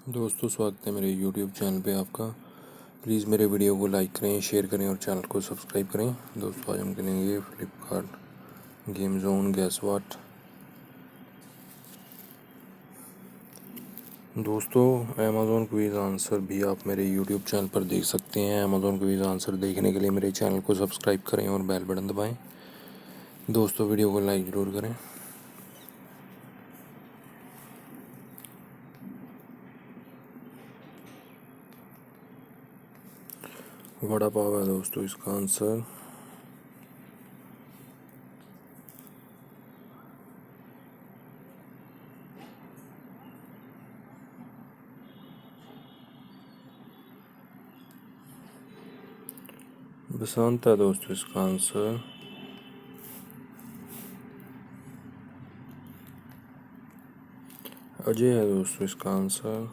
दोस्तों, स्वागत है मेरे YouTube चैनल पे आपका। प्लीज़ मेरे वीडियो को लाइक करें, शेयर करें और चैनल को सब्सक्राइब करें। दोस्तों, आज हम खेलेंगे फ्लिपकार्ट गेम जोन गैस वाट। दोस्तों, अमेज़ॉन क्विज़ आंसर भी आप मेरे YouTube चैनल पर देख सकते हैं। अमेज़ॉन क्विज़ आंसर देखने के लिए मेरे चैनल को सब्सक्राइब करें और बेल बटन दबाएँ। दोस्तों, वीडियो को लाइक ज़रूर करें। वड़ा पाव है दोस्तों इसका आंसर। बसंत है दोस्तों इसका आंसर। अजय है दोस्तों इसका आंसर।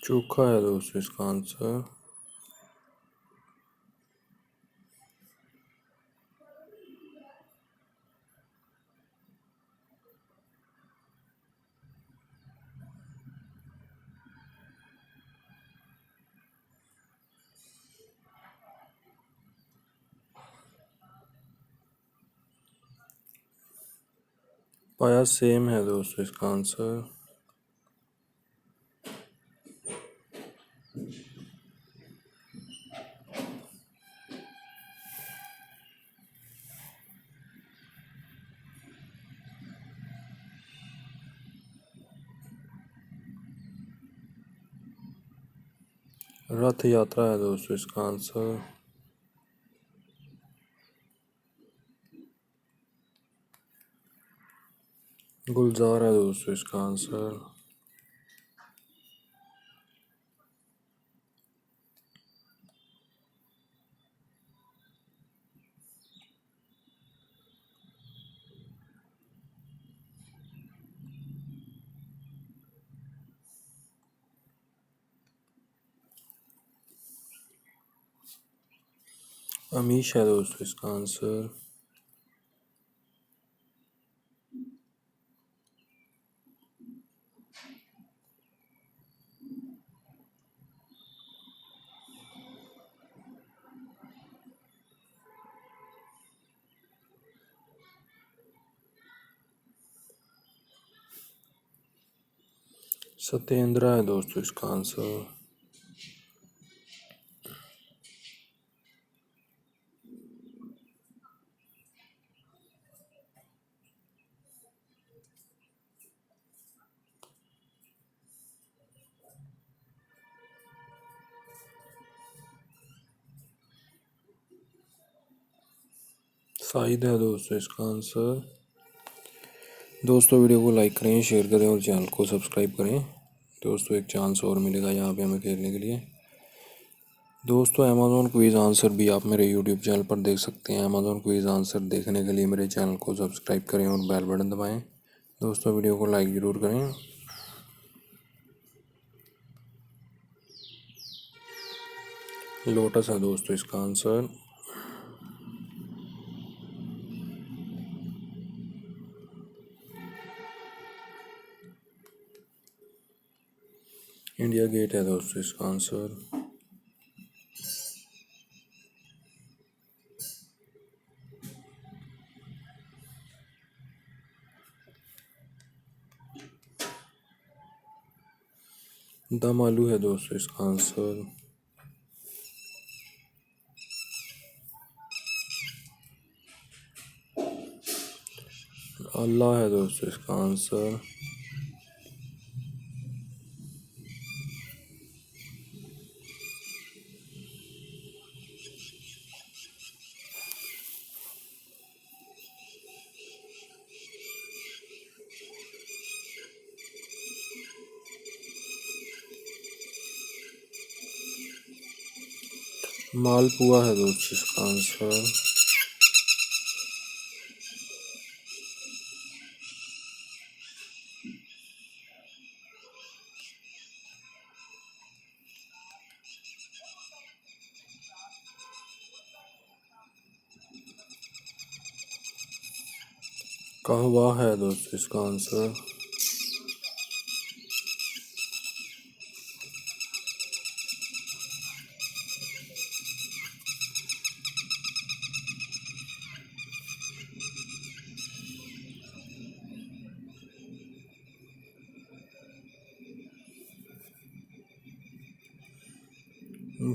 चोखा है दोस्तों इसका आंसर। पाया सेम है दोस्तों इसका आंसर। रथ यात्रा है दोस्तों इसका आंसर। गुलजार है दोस्तों इसका आंसर। अमीश है दोस्तों इसका आंसर। सत्येंद्र है दोस्तों इसका आंसर। शाहिद है दोस्तों इसका आंसर। दोस्तों, वीडियो को लाइक करें, शेयर करें और चैनल को सब्सक्राइब करें। दोस्तों, एक चांस और मिलेगा यहाँ पे हमें खेलने के लिए। दोस्तों, अमेज़ॉन क्विज़ आंसर भी आप मेरे यूट्यूब चैनल पर देख सकते हैं। अमेज़ॉन क्विज़ आंसर देखने के लिए मेरे चैनल को सब्सक्राइब करें और बेल बटन दबाएं। दोस्तों, वीडियो को लाइक ज़रूर करें। लोटस है दोस्तों इसका आंसर। इंडिया गेट है दोस्तों इसका आंसर। दम आलू है दोस्तों इसका आंसर। अल्लाह है दोस्तों इसका आंसर। मालपुआ है दोस्तों इसका आंसर। कहवा है दोस्तों इसका आंसर।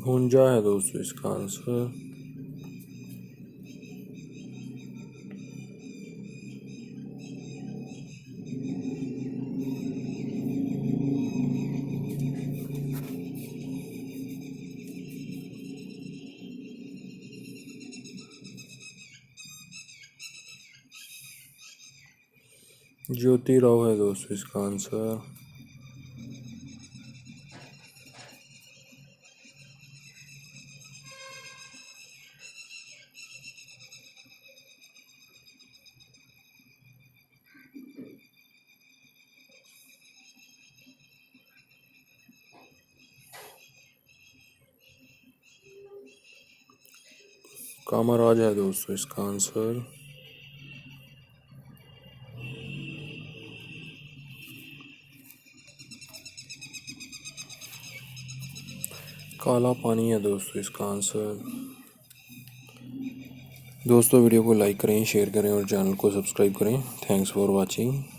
भुंजा है दोस्तों इसका आंसर। ज्योति राव है दोस्तों इसका आंसर। कामराज है दोस्तों इसका आंसर। काला पानी है दोस्तों इसका आंसर। दोस्तों वीडियो को लाइक करें, शेयर करें और चैनल को सब्सक्राइब करें। Thanks for watching.